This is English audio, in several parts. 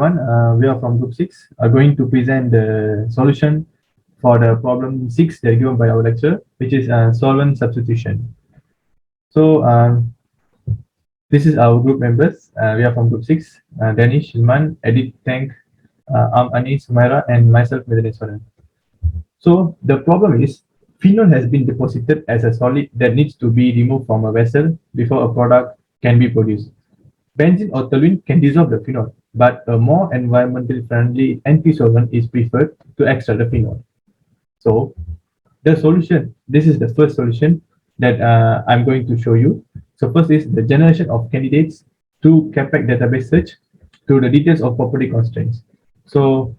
everyone. We are from Group 6, are going to present the solution for the problem 6 that given by our lecturer, which is solvent substitution. So this is our group members. We are from Group 6, Danish, Ilman, Edith, Tank, Anis, Sumaira, and myself, Medina. So the problem is phenol has been deposited as a solid that needs to be removed from a vessel before a product can be produced. Benzene or toluene can dissolve the phenol, but a more environmentally friendly anti-solvent is preferred to extract the phenol. So the solution, this is the first solution that I'm going to show you. So first is the generation of candidates to CAPEC database search to the details of property constraints. So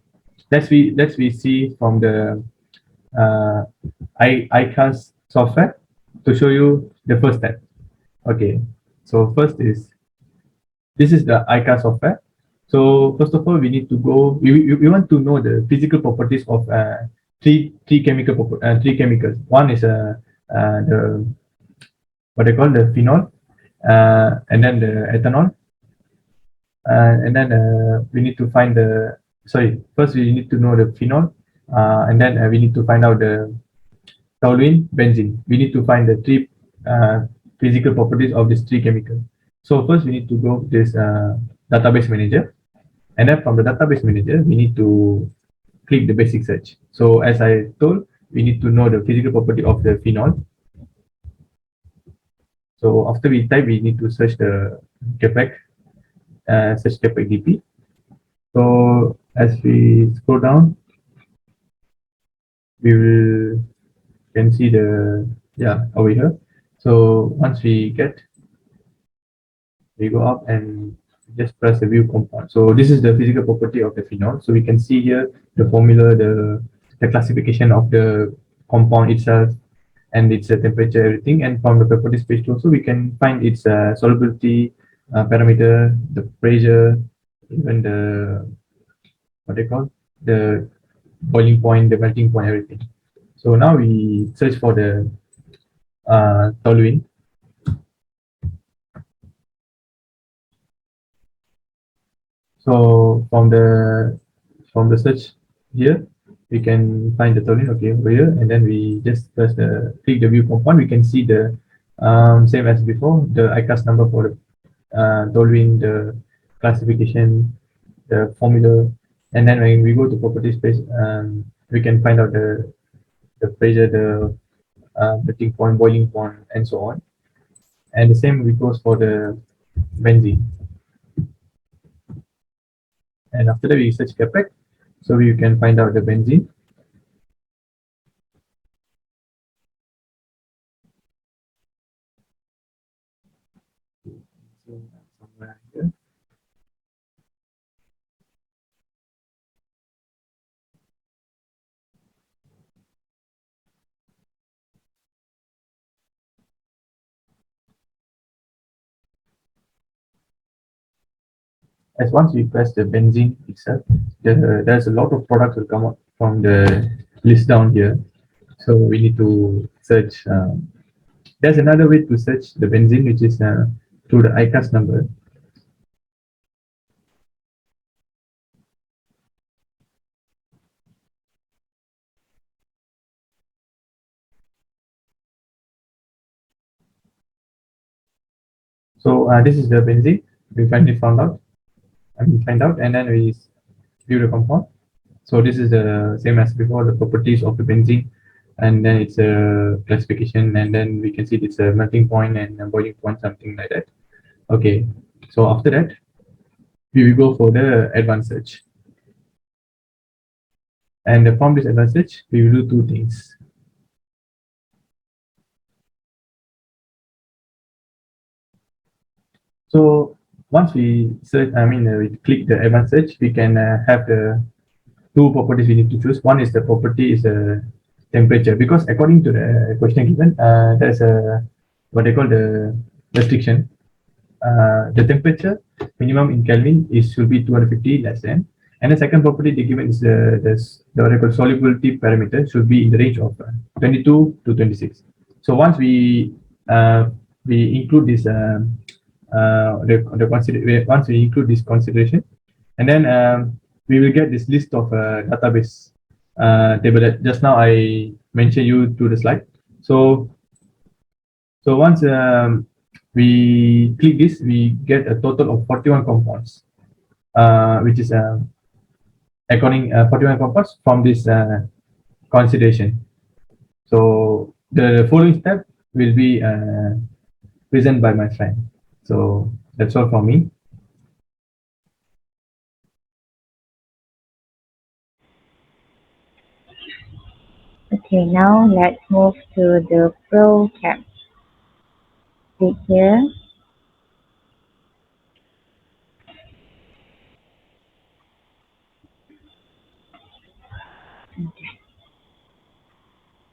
let's we see from the ICAS software to show you the first step. Okay, so first is this is the ICAS software. So first of all, we need to go. We want to know the physical properties of three chemicals. One is the what they call the phenol, and then the ethanol, and then we need to find the First we need to know the phenol, and then we need to find out the toluene, benzene. We need to find the three physical properties of these three chemicals. So first we need to go to this database manager, and then from the database manager we need to click the basic search. So as I told, we need to know the physical property of the phenol. So after we type, we need to search the CAPEC, search CAPEC DP. So as we scroll down, we can see the over here. So once we go up and just press the view compound. So this is the physical property of the phenol. So we can see here the formula, the classification of the compound itself, and its temperature, everything. And from the properties page also, we can find its solubility parameter, the pressure, even the the boiling point, the melting point, everything. So now we search for the toluene. So from the search here, we can find the toluene, okay, over here, and then we just press click the view compound. We can see the same as before, the ICAS number for the toluene, the classification, the formula, and then when we go to properties page, we can find out the pressure, the melting point, boiling point, and so on. And the same goes for the benzene. And after that, we search CAPEC, so you can find out the benzene. Somewhere here. As once we press the benzene itself, there's a lot of products will come up from the list down here. So we need to search. There's another way to search the benzene, which is through the ICAS number. So this is the benzene. We finally find out, and then we view the compound. So this is the same as before, the properties of the benzene, and then it's a classification, and then we can see it's a melting point and a boiling point, something like that. Okay, so after that, we will go for the advanced search. And from this advanced search, we will do two things. So once we search, we click the advanced search, we can have the two properties we need to choose. One is the property is the temperature, because according to the question given, there's a what they call the restriction. The temperature minimum in Kelvin should be 250 less than, and the second property they given is the what they call solubility parameter should be in the range of 22 to 26. So once we include this once we include this consideration, And then we will get this list of database table that just now I mentioned you to the slide. So once we click this, we get a total of 41 compounds, which is according 41 compounds from this consideration. So the following step will be presented by my friend. So that's all from me. Okay, now let's move to the program. Click here.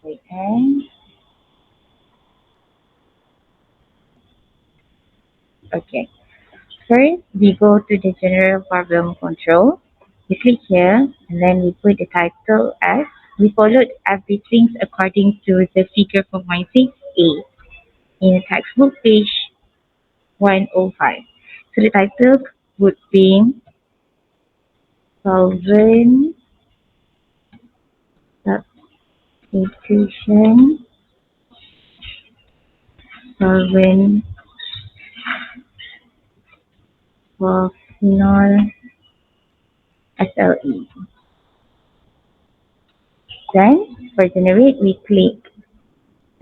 Wait, okay. First, we go to the general problem control. We click here and then we put the title as we followed everything according to the figure 4.6a in the textbook page 105. So the title would be Solvent Substitution, Solvent for phenol SLE. Then for generate, we click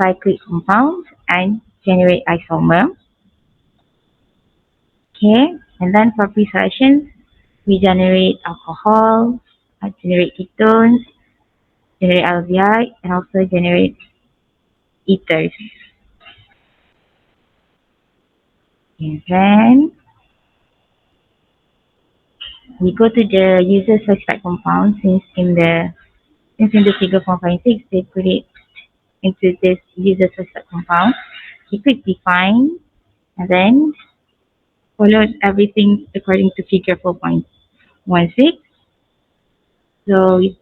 cyclic compound and generate isomer. Okay, and then for pre-selection, we generate alcohol, generate ketones, generate aldehyde, and also generate ethers. And then we go to the user specified compound since in the figure 4.6 they put it into this user specified compound. You click define and then follow everything according to figure 4.16. So we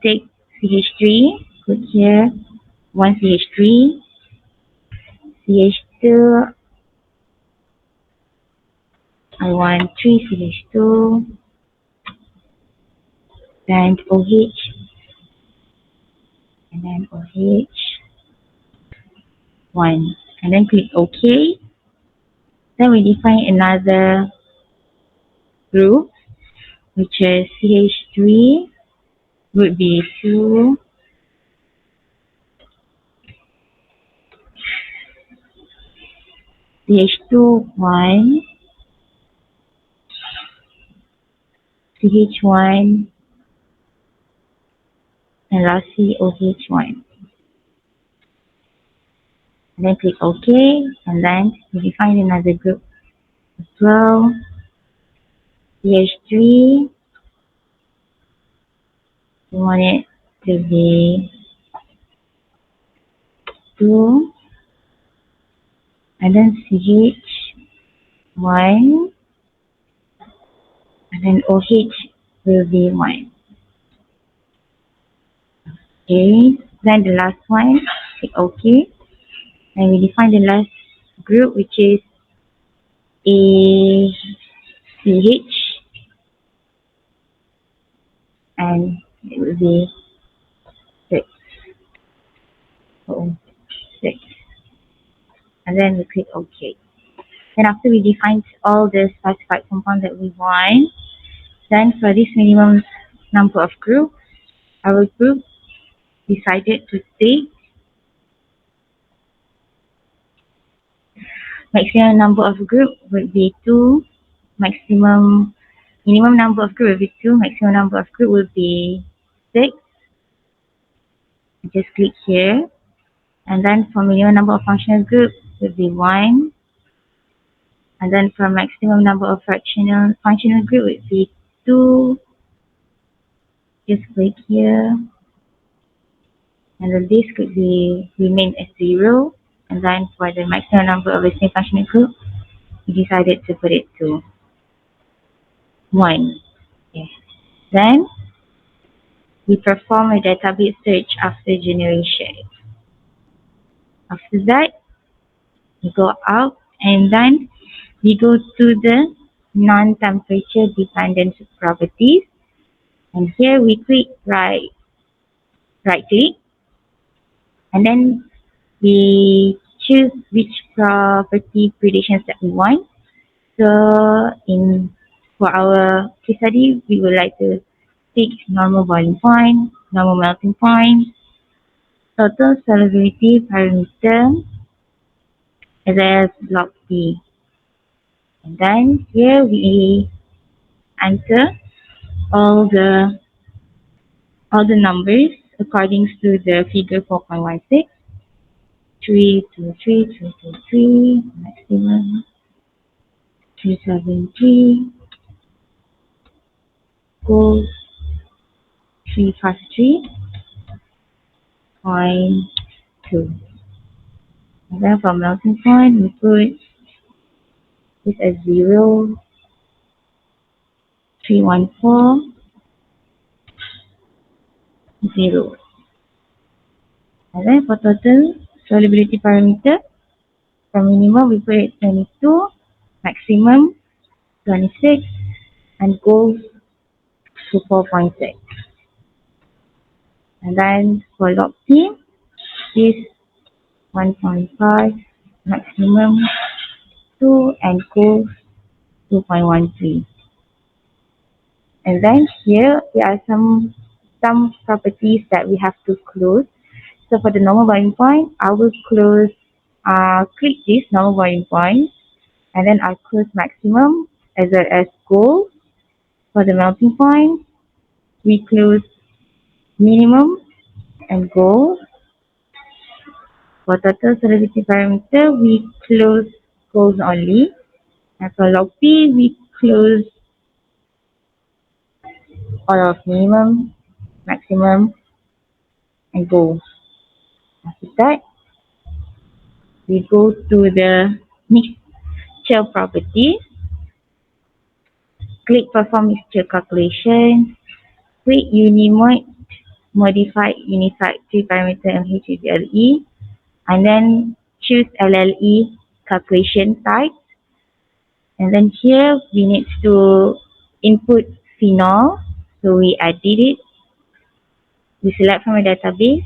take CH3, put here 1 CH3, CH2, I want 3 CH2, then OH, and then OH, 1, and then click OK. Then we define another group, which is CH3 would be 2, CH2, 1, CH1, and lastly OH1. And then click OK, and then we define another group as well. CH3, we want it to be 2, and then CH1, and then OH will be 1. Okay, then the last one, click OK, and we define the last group, which is ACH, and it will be 6. So 6. And then we click OK. Then after we define all the specified compounds that we want, then for this minimum number of groups, our group decided to take maximum number of group would be 2, minimum number of group will be 2, maximum number of group will be 6. Just click here, and then for minimum number of functional group will be 1, and then for maximum number of functional group would be 2. Just click here, and then this could be remain as 0, and then for the maximum number of the same functional group, we decided to put it to 1. Okay. Then we perform a database search after generation. After that, we go out and then we go to the non-temperature dependent properties. And here we click right click, and then we choose which property predictions that we want. So for our case study, we would like to pick normal boiling point, normal melting point, total solubility parameter, as well as log P. And then here we enter all the numbers according to the figure 4.16. 323, maximum 373, goal 353.2. And then for melting point, we put this as 0, 314, 0. And then for total solubility parameter, for minimum we put it 22, maximum 26, and goals to 4.6. And then for log P, is 1.5, maximum 2, and goals 2.13. And then here there are some properties that we have to close. So for the normal boiling point, I will close click this normal boiling point, and then I close maximum as well as goal. For the melting point, we close minimum and goal. For total solubility parameter, we close goals only. And for log P, we close all of minimum, maximum, and goals. After that, we go to the mixture property. Click perform mixture calculation. Click unimoid modified unified 3-parameter MHLE, and then choose LLE calculation type. And then here we need to input phenol, so we edit it. We select from a database.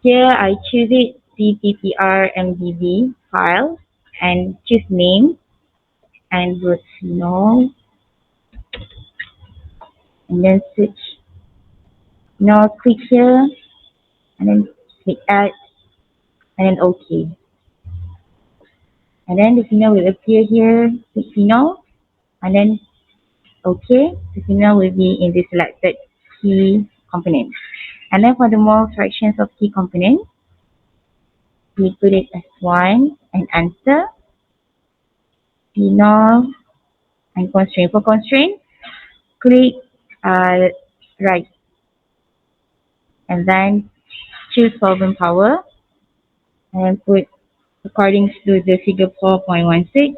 Here I choose it CPPR-MDB file and choose name and put phenol, and then search phenol. Click here and then click add and then OK. And then the phenol will appear here. Click phenol and then OK. The phenol will be in the selected key component. And then for the mole fractions of key components, we put it as 1 and enter. Phenol and constraint. For constraint, click right and then choose solvent power and put according to the figure 4.16,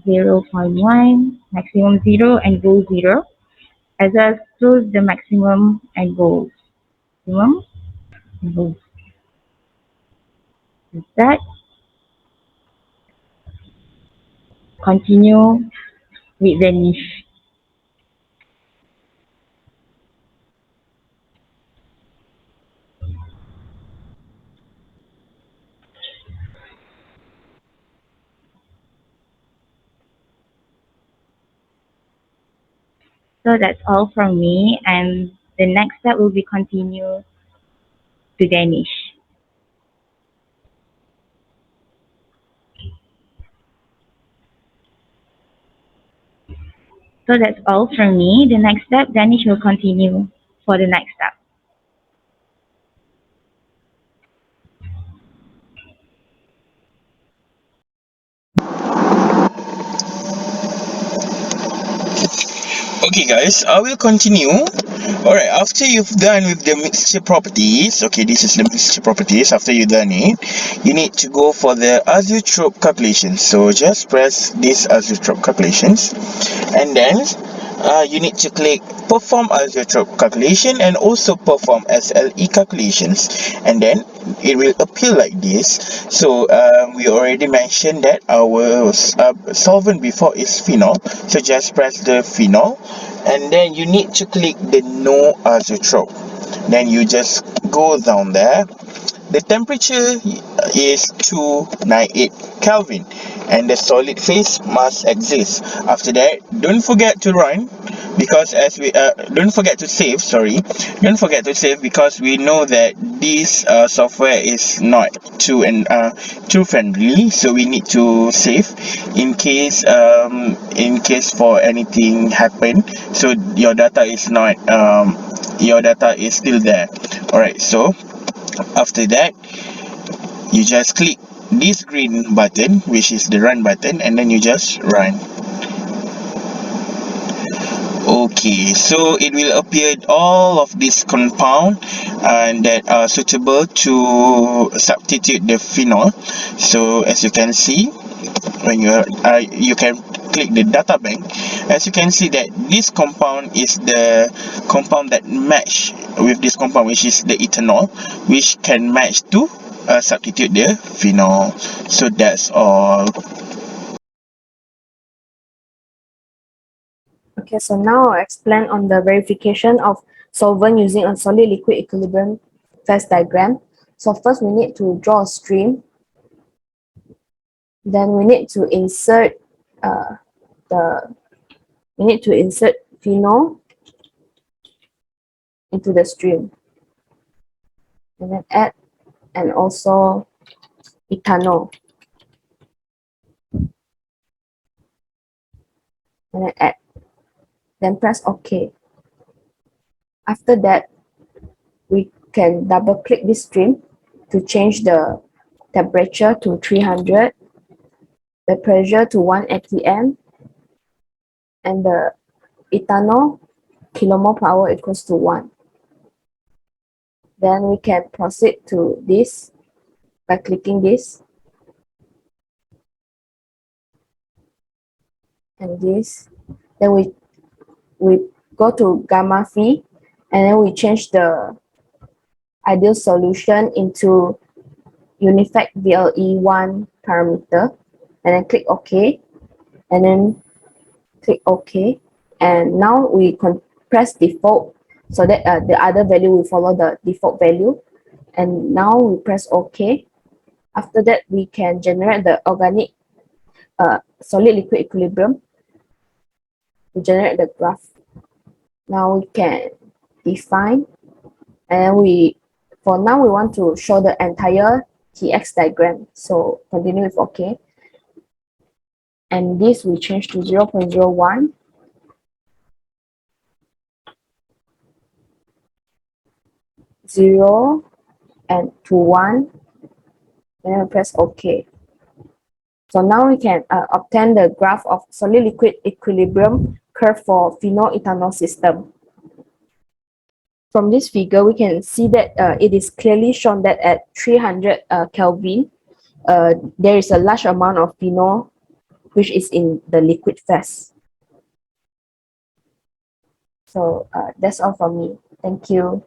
0.1, maximum 0 and goal 0, as well as close the maximum and goals. Maximum and goals. With that, continue with the niche. So that's all from me, and the next step will be continue to the niche. So that's all from me. The next step, Danish will continue for the next step. Okay guys, I will continue. Alright, after you've done with the mixture properties, okay, this is the mixture properties. After you've done it, you need to go for the azeotrope calculations. So just press this azeotrope calculations, and then you need to click perform isotope calculation and also perform SLE calculations, and then it will appear like this. So we already mentioned that our solvent before is phenol, so just press the phenol and then you need to click the no isotope. Then you just go down there. The temperature is 298 Kelvin and the solid phase must exist. After that, don't forget to run, because as we don't forget to save, sorry, don't forget to save, because we know that this software is not too friendly, so we need to save in case for anything happen, so your data is not your data is still there. Alright, so after that you just click this green button, which is the run button, and then you just run. Okay, so it will appear all of this compound and that are suitable to substitute the phenol. So as you can see, when you can click the data bank, as you can see that this compound is the compound that match with this compound, which is the ethanol, which can match to substitute the phenol. So that's all. Okay, so now I'll explain on the verification of solvent using a solid liquid equilibrium phase diagram. So first we need to draw a stream. Then we need to insert phenol into the stream. And then add and also ethanol. And then add. Then press OK. After that, we can double click this stream to change the temperature to 300, the pressure to 1 atm, and the ethanol kilomole per hour equals to 1. Then we can proceed to this by clicking this and this. Then we go to gamma phi, and then we change the ideal solution into unified VLE1 parameter, and then click OK, and then click OK, and now we press default so that the other value will follow the default value, and now we press OK. After that, we can generate the organic solid liquid equilibrium to generate the graph. Now we can define, and for now we want to show the entire TX diagram, so continue with OK. And this we change to 0.01, 0, and to 1, then we press OK. So now we can obtain the graph of solid liquid equilibrium curve for phenol-ethanol system. From this figure, we can see that it is clearly shown that at 300 Kelvin, there is a large amount of phenol which is in the liquid phase. So that's all from me. Thank you.